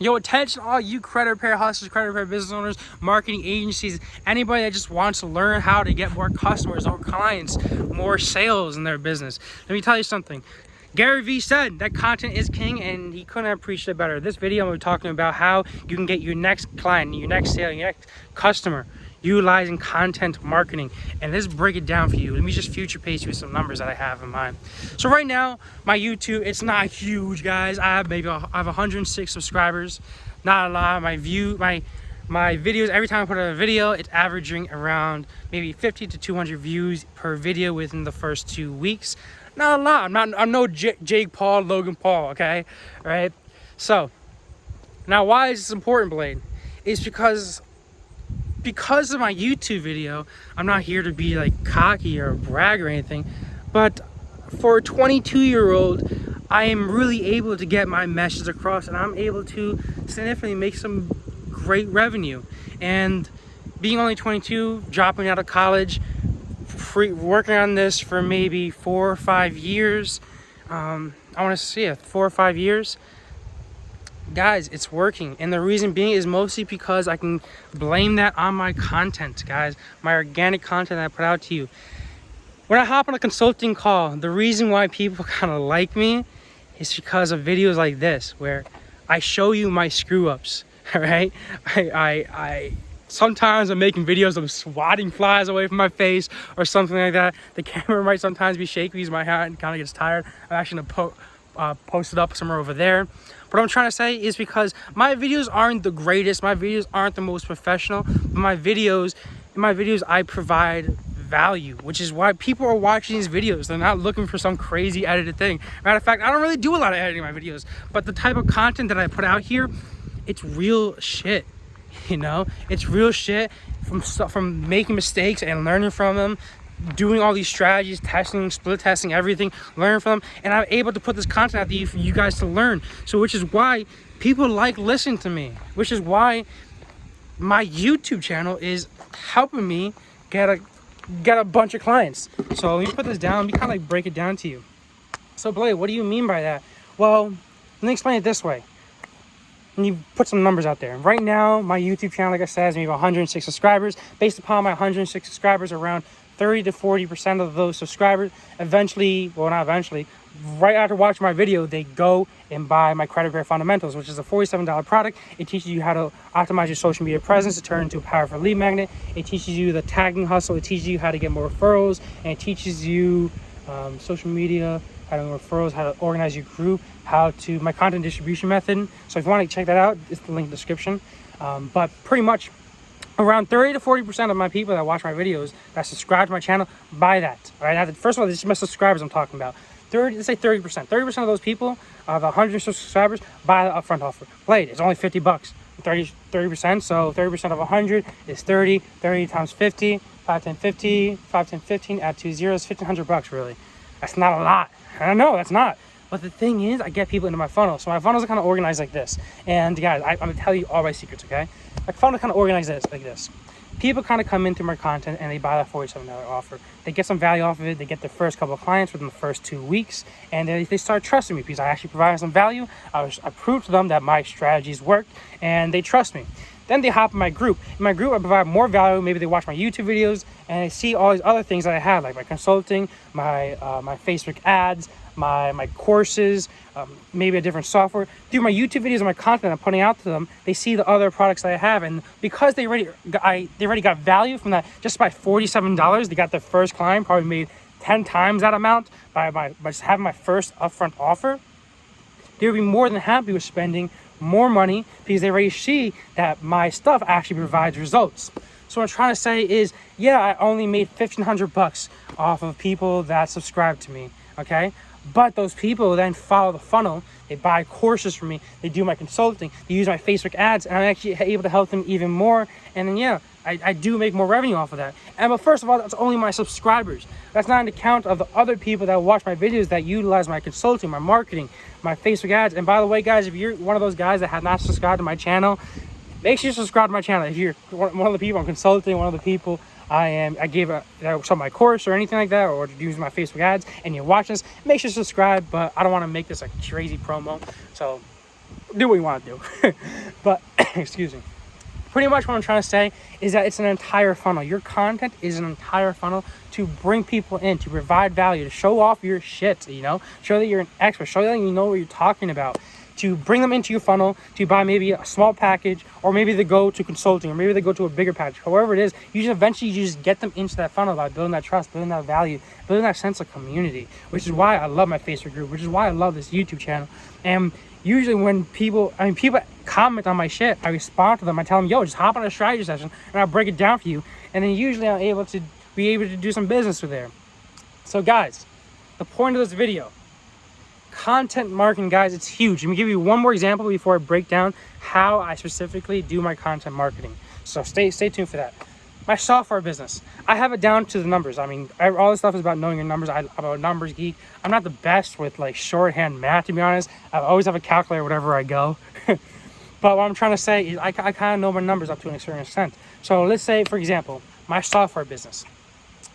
Yo, attention all you credit repair hustlers, credit repair business owners, marketing agencies, anybody that just wants to learn how to get more customers or clients, more sales in their business. Let me tell you something. Gary Vee said that content is king, and he couldn't have preached it better. This video, I'm going to be talking about how you can get your next client, your next sale, your next customer utilizing content marketing, and let's break it down for you. Let me just future pace you with some numbers that I have in mind. So right now, my YouTube, it's not huge, guys. I have 106 subscribers, not a lot. My videos, every time I put out a video, it's averaging around maybe 50 to 200 views per video within the first 2 weeks. Not a lot. I'm no Jake Paul, Logan Paul, okay? All right. So now, why is this important, Blade? It's because of my YouTube video. I'm not here to be like cocky or brag or anything, but for a 22-year-old, I am really able to get my message across, and I'm able to significantly make some great revenue. And being only 22, dropping out of college, working on this for maybe 4 or 5 years, I want to see it 4 or 5 years. Guys, it's working, and the reason being is mostly because I can blame that on my content, guys, my organic content that I put out to you. When I hop on a consulting call, the reason why people kind of like me is because of videos like this, where I show you my screw ups. All right, I sometimes I'm making videos of swatting flies away from my face or something like that. The camera might sometimes be shaky because my hand kind of gets tired. I'm actually gonna post it up somewhere over there. What I'm trying to say is because my videos aren't the greatest, my videos aren't the most professional, but in my videos I provide value, which is why people are watching these videos. They're not looking for some crazy edited thing. Matter of fact, I don't really do a lot of editing in my videos, but the type of content that I put out here, it's real shit. You know, it's real shit from making mistakes and learning from them, doing all these strategies, testing, split testing, everything, learning from them, and I'm able to put this content out there for you guys to learn. So which is why people like listening to me, which is why my YouTube channel is helping me get a bunch of clients. So let me put this down, let me kind of like break it down to you. So Blade, what do you mean by that? Well, let me explain it this way. And you put some numbers out there. Right now, my YouTube channel, like I said, has maybe 106 subscribers. Based upon my 106 subscribers, around 30 to 40% of those subscribers eventually, well, not eventually, right after watching my video, they go and buy my Credit Repair Fundamentals, which is a $47 product. It teaches you how to optimize your social media presence to turn into a powerful lead magnet. It teaches you the tagging hustle. It teaches you how to get more referrals, and it teaches you social media, how to get referrals, how to organize your group, my content distribution method. So if you want to check that out, it's the link in the description. But pretty much around 30 to 40% of my people that watch my videos, that subscribe to my channel, buy that. All right, now, first of all, this is my subscribers I'm talking about. Let's say 30%. 30% of those people, of 100 subscribers, buy the upfront offer. Blade, it's only $50. 30%, so 30% of 100 is 30. 30 times 50, 5, 10, 50, 5, 10, 15, add 2 zeros, $1,500 really. That's not a lot. I know, that's not. But the thing is, I get people into my funnel. So my funnels are kind of organized like this. And guys, I'm going to tell you all my secrets, okay? My funnel is kind of organized like this. People kind of come into my content and they buy that $47 offer. They get some value off of it. They get their first couple of clients within the first 2 weeks. And they start trusting me because I actually provide some value. I prove to them that my strategies worked and they trust me. Then they hop in my group. In my group, I provide more value. Maybe they watch my YouTube videos and they see all these other things that I have, like my consulting, my Facebook ads, my courses, maybe a different software. Through my YouTube videos and my content I'm putting out to them, they see the other products that I have, and because they already got value from that, just by $47, they got their first client, probably made 10 times that amount by just having my first upfront offer. They would be more than happy with spending more money because they already see that my stuff actually provides results. So what I'm trying to say is, yeah, I only made $1,500 off of people that subscribe to me, okay? But those people then follow the funnel. They buy courses from me. They do my consulting. They use my Facebook ads, and I'm actually able to help them even more. And then, yeah, I do make more revenue off of that. But first of all, that's only my subscribers. That's not an account of the other people that watch my videos that utilize my consulting, my marketing, my Facebook ads. And by the way, guys, if you're one of those guys that have not subscribed to my channel, make sure you subscribe to my channel. If you're one of the people I'm consulting, one of the people I gave some of my course or anything like that, or use my Facebook ads, and you're watching this, make sure to subscribe. But I don't want to make this a crazy promo. So do what you want to do. But excuse me. Pretty much what I'm trying to say is that it's an entire funnel. Your content is an entire funnel to bring people in, to provide value, to show off your shit, you know, show that you're an expert, show that you know what you're talking about, to bring them into your funnel, to buy maybe a small package, or maybe they go to consulting, or maybe they go to a bigger package. However it is, you just eventually just get them into that funnel by building that trust, building that value, building that sense of community, which is why I love my Facebook group, which is why I love this YouTube channel. And usually when people comment on my shit, I respond to them. I tell them, yo, just hop on a strategy session and I'll break it down for you. And then usually I'm able to do some business with there. So guys, the point of this video, content marketing, guys, it's huge. Let me give you one more example before I break down how I specifically do my content marketing. So stay tuned for that. My software business, I have it down to the numbers. I mean, all this stuff is about knowing your numbers. I'm a numbers geek. I'm not the best with like shorthand math, to be honest. I always have a calculator wherever I go. But what I'm trying to say is I kind of know my numbers up to a certain extent. So let's say, for example, my software business.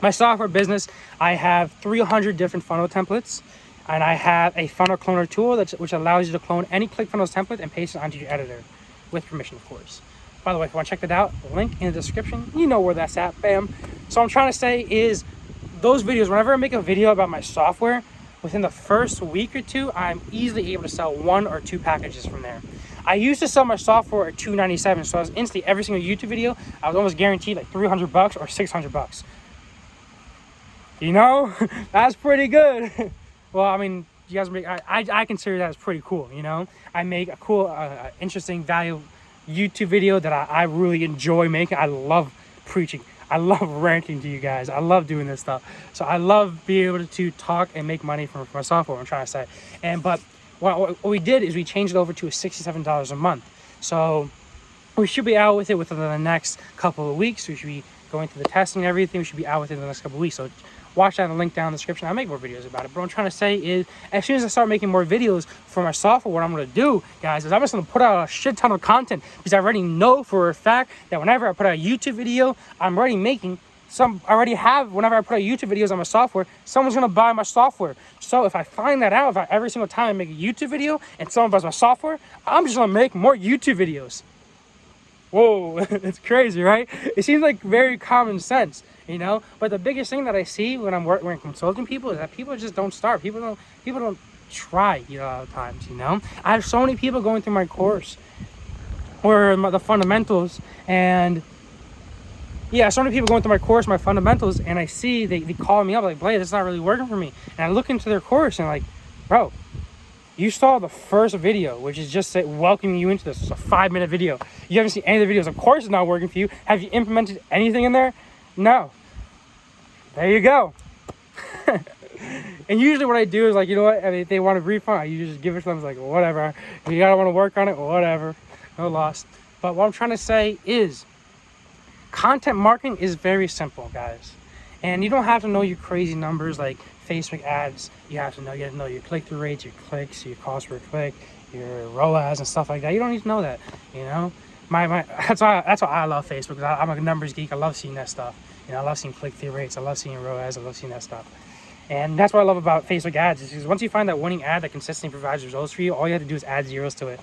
My software business, I have 300 different funnel templates, and I have a funnel cloner tool which allows you to clone any ClickFunnels template and paste it onto your editor, with permission, of course. By the way, if you want to check that out, link in the description. You know where that's at, bam. So what I'm trying to say is those videos, whenever I make a video about my software, within the first week or two, I'm easily able to sell 1 or 2 packages from there. I used to sell my software at $297, so I was instantly, every single YouTube video, I was almost guaranteed like $300 or $600. You know, that's pretty good. Well, I mean, you guys make, I consider that as pretty cool, you know? I make a cool, interesting value YouTube video that I really enjoy making. I love preaching. I love ranting to you guys. I love doing this stuff. So I love being able to talk and make money from my software, I'm trying to say. But what we did is we changed it over to $67 a month. So we should be out with it within the next couple of weeks. We should be going through the testing and everything. We should be out with it in the next couple of weeks. So watch that, the link down in the description. I'll make more videos about it. But what I'm trying to say is, as soon as I start making more videos for my software, what I'm going to do, guys, is I'm just going to put out a shit ton of content, because I already know for a fact that whenever I put out a YouTube video, I'm already making some, I already have, whenever I put out YouTube videos on my software, someone's going to buy my software. So if I find that out, every single time I make a YouTube video and someone buys my software, I'm just going to make more YouTube videos. Whoa, it's crazy, right? It seems like very common sense, you know? But the biggest thing that I see when I'm consulting people is that people just don't start. People don't try, you know, a lot of times, you know? I have so many people going through my course, or the fundamentals, and yeah, so many people going through my course, my fundamentals, and I see they call me up like, Blade, this is not really working for me. And I look into their course and like, bro, you saw the first video, which is just welcoming you into this. It's a 5-minute video. You haven't seen any of the videos. Of course it's not working for you. Have you implemented anything in there? No. There you go. And usually what I do is like, you know what? I mean, if they want a refund, I usually just give it to them. It's like, whatever. If you gotta want to work on it, whatever. No loss. But what I'm trying to say is, content marketing is very simple, guys. And you don't have to know your crazy numbers like Facebook ads. You have to know your click-through rates, your clicks, your cost per click, your ROAS and stuff like that. You don't need to know that, you know. That's why I love Facebook, because I'm a numbers geek. I love seeing that stuff. You know, I love seeing click-through rates. I love seeing ROAS. I love seeing that stuff. And that's what I love about Facebook ads, is because once you find that winning ad that consistently provides results for you, all you have to do is add zeros to it.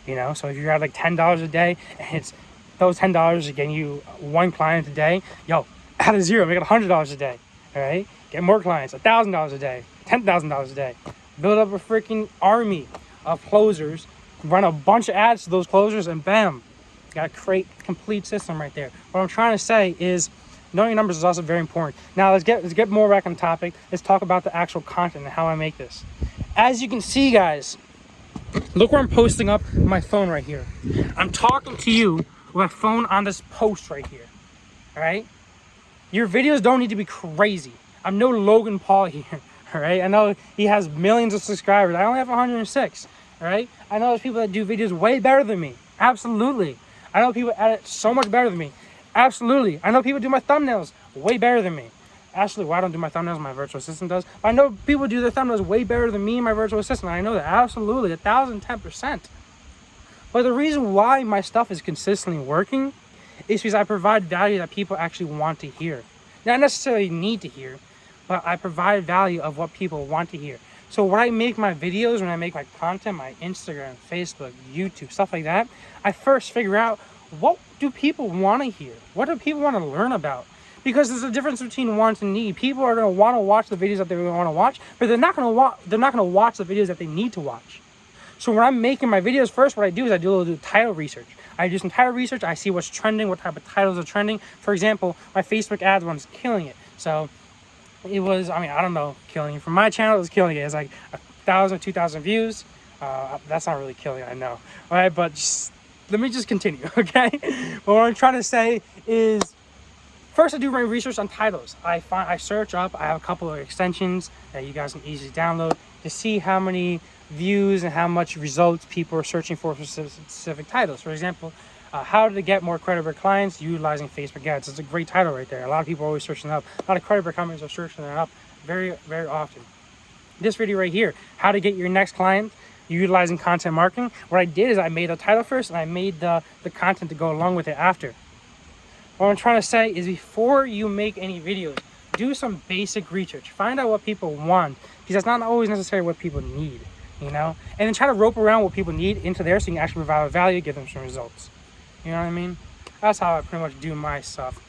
You know, so if you're at like $10 a day, and it's those $10 are getting you 1 client a day, yo, add a zero, make it $100 a day. All right, get more clients, $1,000 a day, $10,000 a day. Build up a freaking army of closers, run a bunch of ads to those closers, and bam, you got a complete system right there. What I'm trying to say is, knowing your numbers is also very important. Now let's get more back on topic. Let's talk about the actual content and how I make this. As you can see, guys, look where I'm posting up my phone right here. I'm talking to you with my phone on this post right here. All right. Your videos don't need to be crazy. I'm no Logan Paul here, all right? I know he has millions of subscribers. I only have 106, all right? I know there's people that do videos way better than me. Absolutely. I know people edit so much better than me. Absolutely. I know people do my thumbnails way better than me. Actually, well, I don't do my thumbnails, my virtual assistant does. But I know people do their thumbnails way better than me and my virtual assistant. I know that, absolutely, 1,010%. But the reason why my stuff is consistently working is because I provide value that people actually want to hear. Not necessarily need to hear, but I provide value of what people want to hear. So when I make my videos, when I make my content, my Instagram, Facebook, YouTube, stuff like that, I first figure out, what do people want to hear? What do people want to learn about? Because there's a difference between want and need. People are going to want to watch the videos that they want to watch, but they're not going to watch the videos that they need to watch. So when I'm making my videos, first what I do is I do a little title research. I do some title research. I see what's trending, what type of titles are trending. For example, my Facebook ads one's killing it. So it was, I mean, I don't know, killing it. From my channel, it was killing it. It's like 1,000, 2,000 views. That's not really killing it, I know. All right, but let me just continue, okay? But what I'm trying to say is, first I do my research on titles. I search up, I have a couple of extensions that you guys can easily download to see how many views and how much results people are searching for specific titles. For example, how to get more credit repair clients utilizing Facebook ads. It's a great title right there. A lot of people are always searching it up. A lot of credit repair companies are searching it up very, very often. This video right here, how to get your next client utilizing content marketing. What I did is I made a title first and I made the content to go along with it after. What I'm trying to say is, before you make any videos, do some basic research. Find out what people want, because that's not always necessarily what people need, you know? And then try to rope around what people need into there so you can actually provide value, give them some results. You know what I mean? That's how I pretty much do my stuff.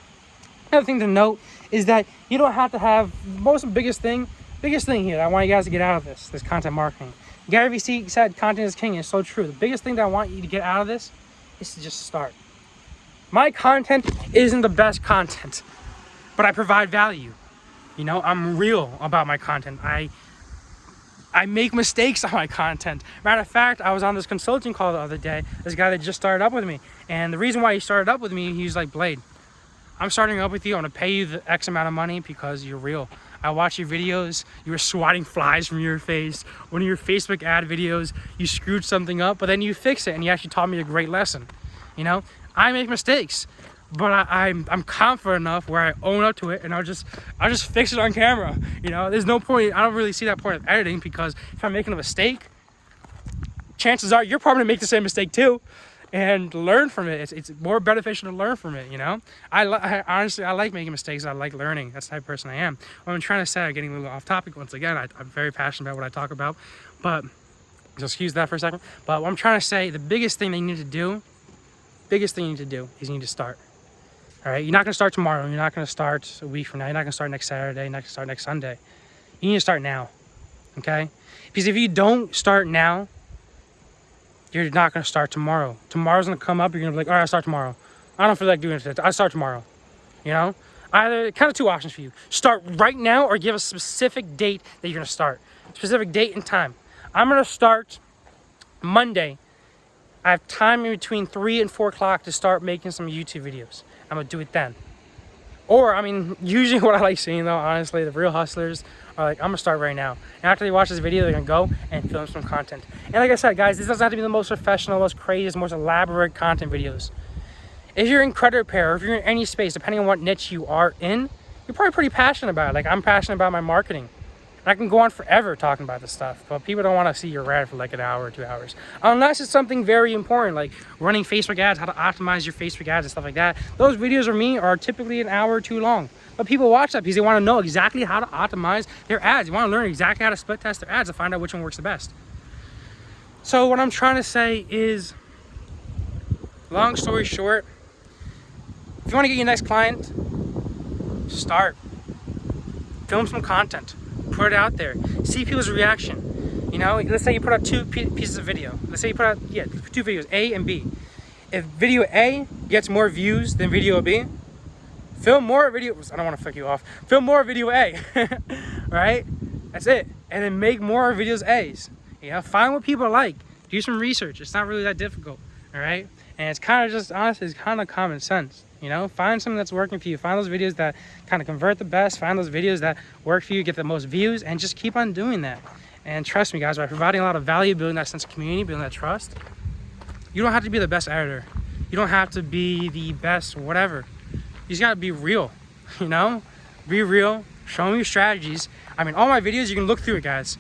Another thing to note is that you don't have to have, biggest thing here that I want you guys to get out of this content marketing. Gary Vee said content is king. It's so true. The biggest thing that I want you to get out of this is to just start. My content isn't the best content, but I provide value. You know, I'm real about my content. I make mistakes on my content. Matter of fact, I was on this consulting call the other day. This guy that just started up with me. And the reason why he started up with me, he was like, Blade, I'm starting up with you. I'm going to pay you the X amount of money because you're real. I watch your videos. You were swatting flies from your face. One of your Facebook ad videos, you screwed something up, but then you fix it, and you actually taught me a great lesson. You know, I make mistakes, but I'm confident enough where I own up to it, and I'll just fix it on camera. You know, there's no point. I don't really see that point of editing, because if I'm making a mistake, chances are you're probably gonna make the same mistake too, and learn from it. It's more beneficial to learn from it. You know, honestly I like making mistakes. I like learning. That's the type of person I am. What I'm trying to say, I'm getting a little off topic once again. I'm very passionate about what I talk about, but just excuse that for a second. But what I'm trying to say, the biggest thing you need to do is you need to start. All right, you're not going to start tomorrow. You're not going to start a week from now. You're not going to start next Saturday. You're not going to start next Sunday. You need to start now, okay? Because if you don't start now, you're not going to start tomorrow. Tomorrow's going to come up. You're going to be like, all right, I'll start tomorrow. I don't feel like doing it. I'll start tomorrow. You know, either kind of two options for you: start right now, or give a specific date that you're going to start. Specific date and time. I'm going to start Monday. I have time in between 3 and 4 o'clock to start making some YouTube videos. I'm going to do it then. Or, I mean, usually what I like seeing, though, honestly, the real hustlers are like, I'm going to start right now. And after they watch this video, they're going to go and film some content. And like I said, guys, this doesn't have to be the most professional, most craziest, most elaborate content videos. If you're in credit repair, or if you're in any space, depending on what niche you are in, you're probably pretty passionate about it. Like, I'm passionate about my marketing. I can go on forever talking about this stuff, but people don't want to see your rant for like an hour or 2 hours. Unless it's something very important, like running Facebook ads, how to optimize your Facebook ads and stuff like that. Those videos are typically an hour or two long. But people watch that because they want to know exactly how to optimize their ads. They want to learn exactly how to split test their ads to find out which one works the best. So what I'm trying to say is, long story short, if you want to get your next client, start. Film some content. Put it out there. See people's reaction. You know, let's say you put out 2 pieces of video. Let's say you put out 2 videos, A and B. If video A gets more views than video B, film more videos. I don't want to fuck you off. Film more video A. Right? That's it. And then make more videos A's. You know, find what people like. Do some research. It's not really that difficult. All right? And it's kind of just, honestly, it's kind of common sense. You know, find something that's working for you. Find those videos that kind of convert the best. Find those videos that work for you, get the most views, and just keep on doing that. And trust me, guys, by providing a lot of value, building that sense of community, building that trust, you don't have to be the best editor. You don't have to be the best whatever. You just got to be real, you know? Be real. Show me your strategies. I mean, all my videos, you can look through it, guys.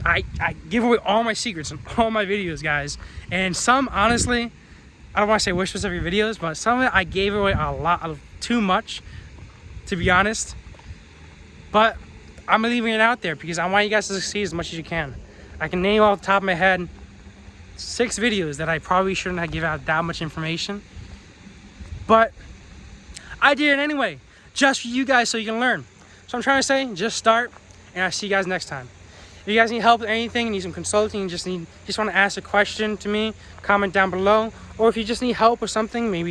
I give away all my secrets in all my videos, guys. And some, honestly, I don't want to say which specific videos, but some of it I gave away too much, to be honest. But I'm leaving it out there because I want you guys to succeed as much as you can. I can name off the top of my head 6 videos that I probably shouldn't have given out that much information, but I did it anyway, just for you guys so you can learn. So I'm trying to say, just start, and I'll see you guys next time. If you guys need help with anything, need some consulting, just want to ask a question to me, comment down below. Or if you just need help with something, maybe